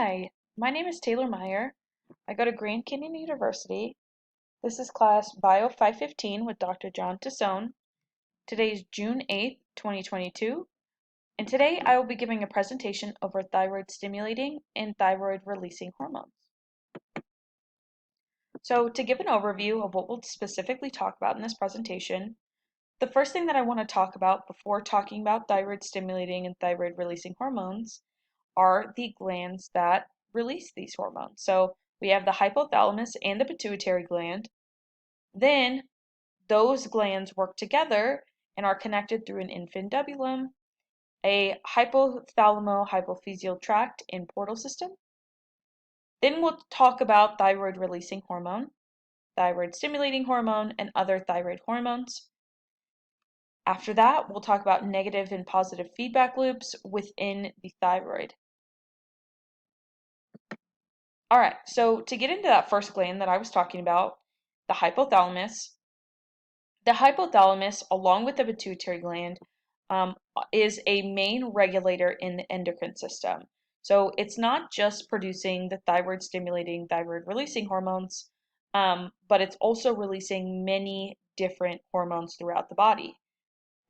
Hi, my name is Taylor Meyer. I go to Grand Canyon University. This is class Bio 515 with Dr. John Tassone. Today is June 8th, 2022, and today I will be giving a presentation over thyroid stimulating and thyroid releasing hormones. So to give an overview of what we'll specifically talk about in this presentation, the first thing that I want to talk about before talking about thyroid stimulating and thyroid releasing hormones are the glands that release these hormones. So we have the hypothalamus and the pituitary gland. Then those glands work together and are connected through an infundibulum, a hypothalamo-hypophyseal tract and portal system. Then we'll talk about thyroid releasing hormone, thyroid stimulating hormone, and other thyroid hormones. After that, we'll talk about negative and positive feedback loops within the thyroid. All right, so to get into that first gland that I was talking about, the hypothalamus along with the pituitary gland, is a main regulator in the endocrine system. So it's not just producing the thyroid stimulating, thyroid releasing hormones, but it's also releasing many different hormones throughout the body.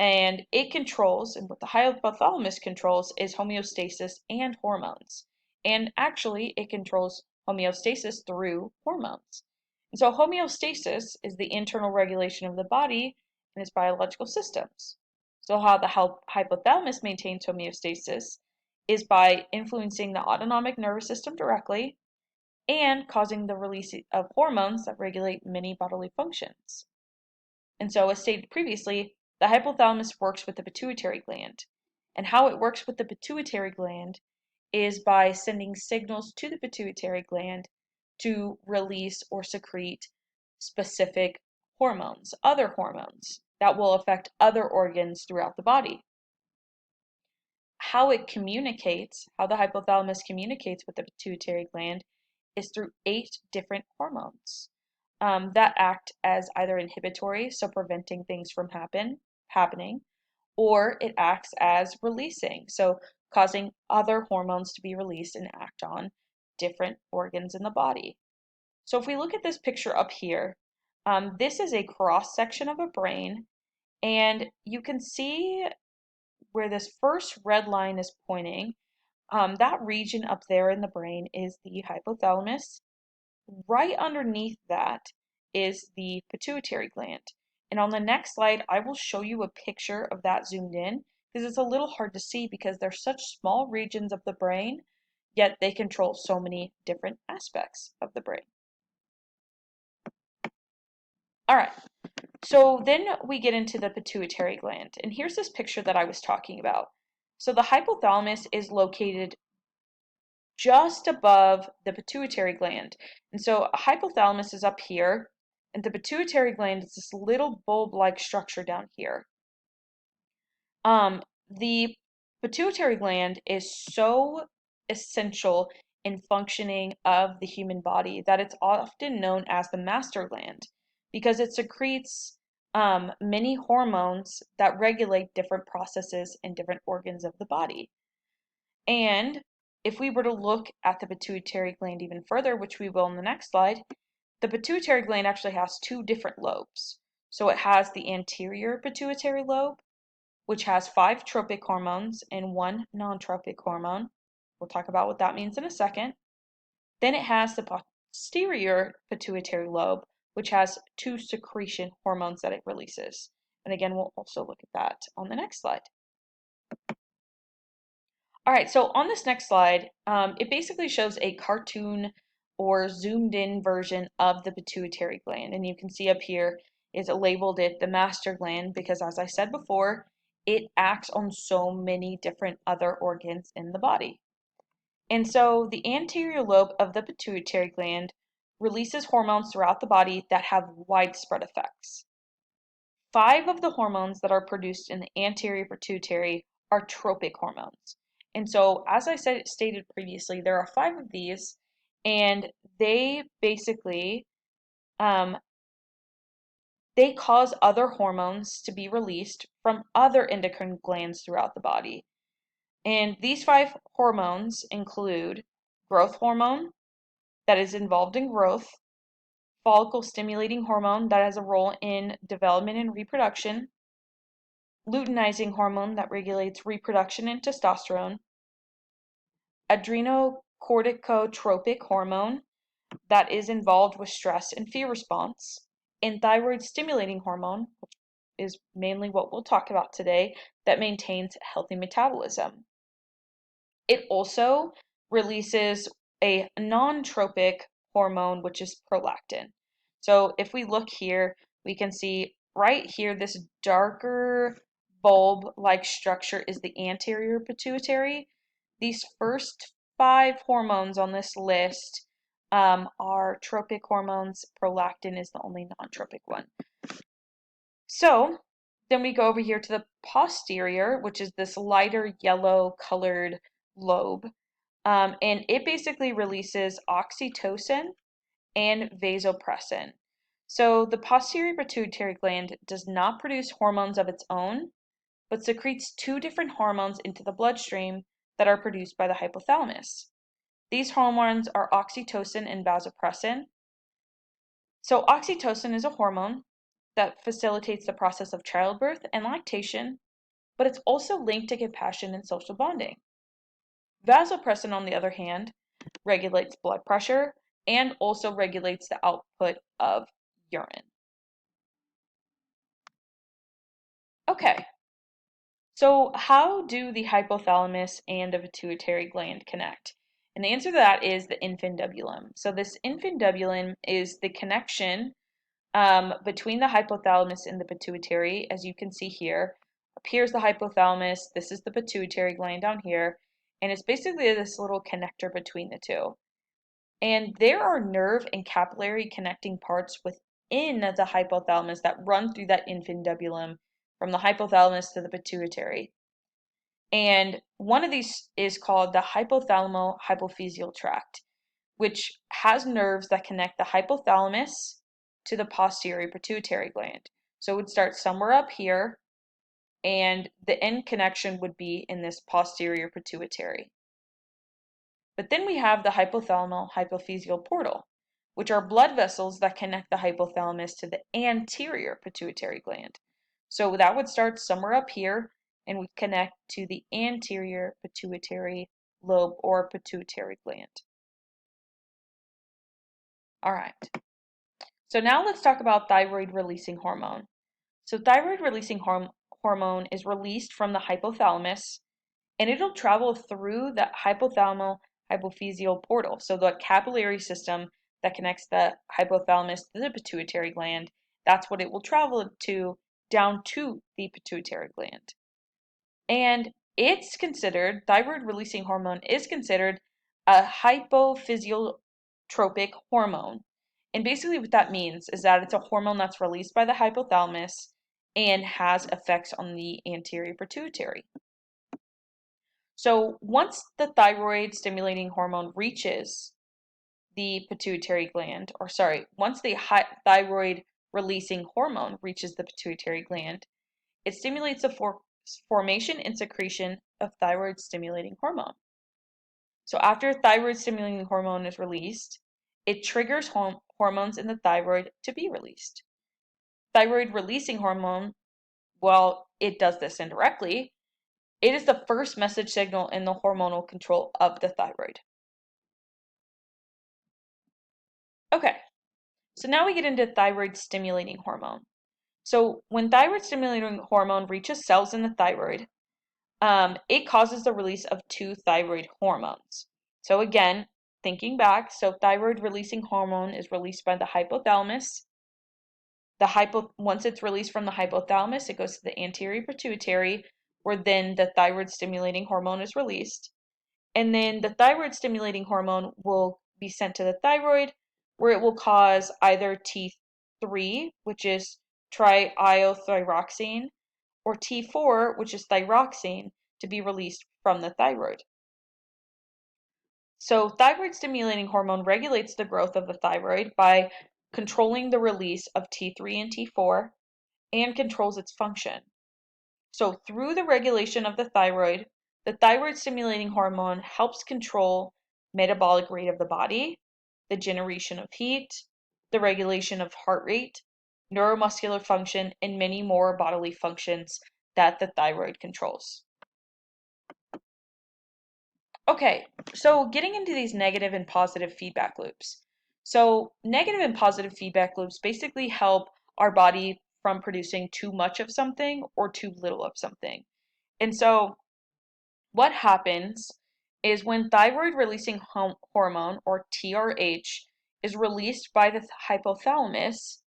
And it controls, and what the hypothalamus controls is homeostasis and hormones. And actually, it controls homeostasis through hormones. And so homeostasis is the internal regulation of the body and its biological systems. So how the hypothalamus maintains homeostasis is by influencing the autonomic nervous system directly and causing the release of hormones that regulate many bodily functions. And so, as stated previously, the hypothalamus works with the pituitary gland. And how it works with the pituitary gland is by sending signals to the pituitary gland to release or secrete specific hormones, other hormones that will affect other organs throughout the body. How it communicates, how the hypothalamus communicates with the pituitary gland is through 8 different hormones that act as either inhibitory, so preventing things from happening, or it acts as releasing, so causing other hormones to be released and act on different organs in the body. So if we look at this picture up here, this is a cross section of a brain, and you can see where this first red line is pointing. That region up there in the brain is the hypothalamus. Right underneath that is the pituitary gland. And on the next slide, I will show you a picture of that zoomed in because it's a little hard to see because they're such small regions of the brain, yet they control so many different aspects of the brain. All right, so then we get into the pituitary gland. And here's this picture that I was talking about. So the hypothalamus is located just above the pituitary gland. And so a hypothalamus is up here, and the pituitary gland is this little bulb-like structure down here. The pituitary gland is so essential in functioning of the human body that it's often known as the master gland because it secretes many hormones that regulate different processes in different organs of the body. And if we were to look at the pituitary gland even further, which we will in the next slide, the pituitary gland actually has 2 different lobes. So it has the anterior pituitary lobe, which has 5 tropic hormones and 1 non-tropic hormone. We'll talk about what that means in a second. Then it has the posterior pituitary lobe, which has 2 secretion hormones that it releases. And again, we'll also look at that on the next slide. All right, so on this next slide, it basically shows a cartoon or zoomed in version of the pituitary gland. And you can see up here is labeled it the master gland because, as I said before, it acts on so many different other organs in the body. And so the anterior lobe of the pituitary gland releases hormones throughout the body that have widespread effects. 5 of the hormones that are produced in the anterior pituitary are tropic hormones. And so, as I stated previously, there are 5 of these, and they basically they cause other hormones to be released from other endocrine glands throughout the body. And these 5 hormones include growth hormone that is involved in growth, follicle stimulating hormone that has a role in development and reproduction, luteinizing hormone that regulates reproduction and testosterone, adrenocorticotropic hormone that is involved with stress and fear response, and thyroid stimulating hormone, which is mainly what we'll talk about today, that maintains healthy metabolism. It also releases a non-tropic hormone, which is prolactin. So if we look here, we can see right here, this darker bulb-like structure is the anterior pituitary. These first 5 hormones on this list are tropic hormones. Prolactin is the only non-tropic one. So then we go over here to the posterior, which is this lighter yellow colored lobe. And it basically releases oxytocin and vasopressin. So the posterior pituitary gland does not produce hormones of its own, but secretes 2 different hormones into the bloodstream that are produced by the hypothalamus. These hormones are oxytocin and vasopressin. So oxytocin is a hormone that facilitates the process of childbirth and lactation, but it's also linked to compassion and social bonding. Vasopressin, on the other hand, regulates blood pressure and also regulates the output of urine. Okay, so how do the hypothalamus and the pituitary gland connect? And the answer to that is the infundibulum. So this infundibulum is the connection between the hypothalamus and the pituitary. As you can see here, up here's the hypothalamus, this is the pituitary gland down here, and it's basically this little connector between the two. And there are nerve and capillary connecting parts within the hypothalamus that run through that infundibulum from the hypothalamus to the pituitary. And one of these is called the hypothalamo-hypophyseal tract, which has nerves that connect the hypothalamus to the posterior pituitary gland. So it would start somewhere up here, and the end connection would be in this posterior pituitary. But then we have the hypothalamo-hypophyseal portal, which are blood vessels that connect the hypothalamus to the anterior pituitary gland. So that would start somewhere up here and would connect to the anterior pituitary lobe or pituitary gland. All right. So now let's talk about thyroid releasing hormone. So thyroid releasing hormone is released from the hypothalamus, and it'll travel through the hypothalamo-hypophyseal portal, so the capillary system that connects the hypothalamus to the pituitary gland. That's what it will travel to down to the pituitary gland. And it's considered, thyroid releasing hormone is considered a hypophysiotropic hormone. And basically what that means is that it's a hormone that's released by the hypothalamus and has effects on the anterior pituitary. So once the thyroid stimulating hormone reaches the pituitary gland, once the thyroid releasing hormone reaches the pituitary gland, it stimulates the formation and secretion of thyroid stimulating hormone. So after thyroid stimulating hormone is released, it triggers hormones in the thyroid to be released. Thyroid releasing hormone, well, it does this indirectly. It is the first message signal in the hormonal control of the thyroid. Okay, so now we get into thyroid stimulating hormone. So when thyroid stimulating hormone reaches cells in the thyroid, it causes the release of 2 thyroid hormones. So again, thinking back, so thyroid releasing hormone is released by the hypothalamus. Once it's released from the hypothalamus, it goes to the anterior pituitary, where then the thyroid stimulating hormone is released. And then the thyroid stimulating hormone will be sent to the thyroid, where it will cause either T3, which is triiodothyroxine, or T4, which is thyroxine, to be released from the thyroid. So thyroid stimulating hormone regulates the growth of the thyroid by controlling the release of T3 and T4 and controls its function. So through the regulation of the thyroid stimulating hormone helps control metabolic rate of the body, the generation of heat, the regulation of heart rate, neuromuscular function, and many more bodily functions that the thyroid controls. Okay, so getting into these negative and positive feedback loops. So, negative and positive feedback loops basically help our body from producing too much of something or too little of something. And so, what happens is when thyroid releasing hormone, or TRH, is released by the hypothalamus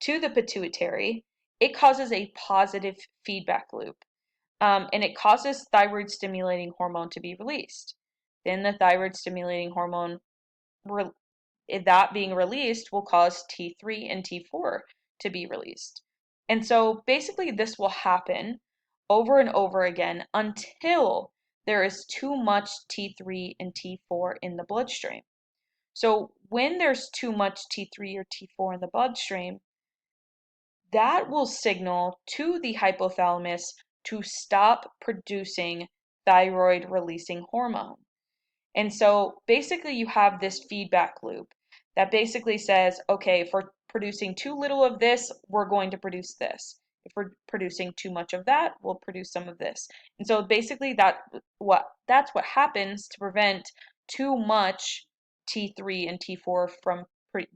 to the pituitary, it causes a positive feedback loop. And it causes thyroid stimulating hormone to be released. Then the thyroid stimulating hormone, that being released, will cause T3 and T4 to be released. And so basically, this will happen over and over again until there is too much T3 and T4 in the bloodstream. So when there's too much T3 or T4 in the bloodstream, that will signal to the hypothalamus to stop producing thyroid releasing hormone. And so basically, you have this feedback loop that basically says, okay, if we're producing too little of this, we're going to produce this. If we're producing too much of that, we'll produce some of this. And so basically, that's what happens to prevent too much T3 and T4 from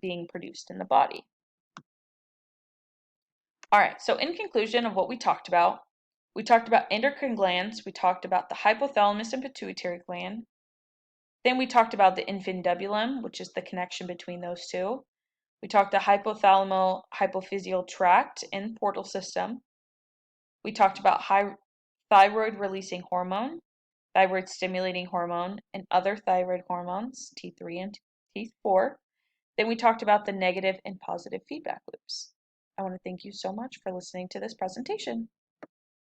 being produced in the body. All right, so in conclusion of what we talked about endocrine glands, we talked about the hypothalamus and pituitary gland. Then we talked about the infundibulum, which is the connection between those two. We talked the hypothalamo-hypophyseal tract and portal system. We talked about thyroid releasing hormone, thyroid stimulating hormone, and other thyroid hormones, T3 and T4. Then we talked about the negative and positive feedback loops. I want to thank you so much for listening to this presentation.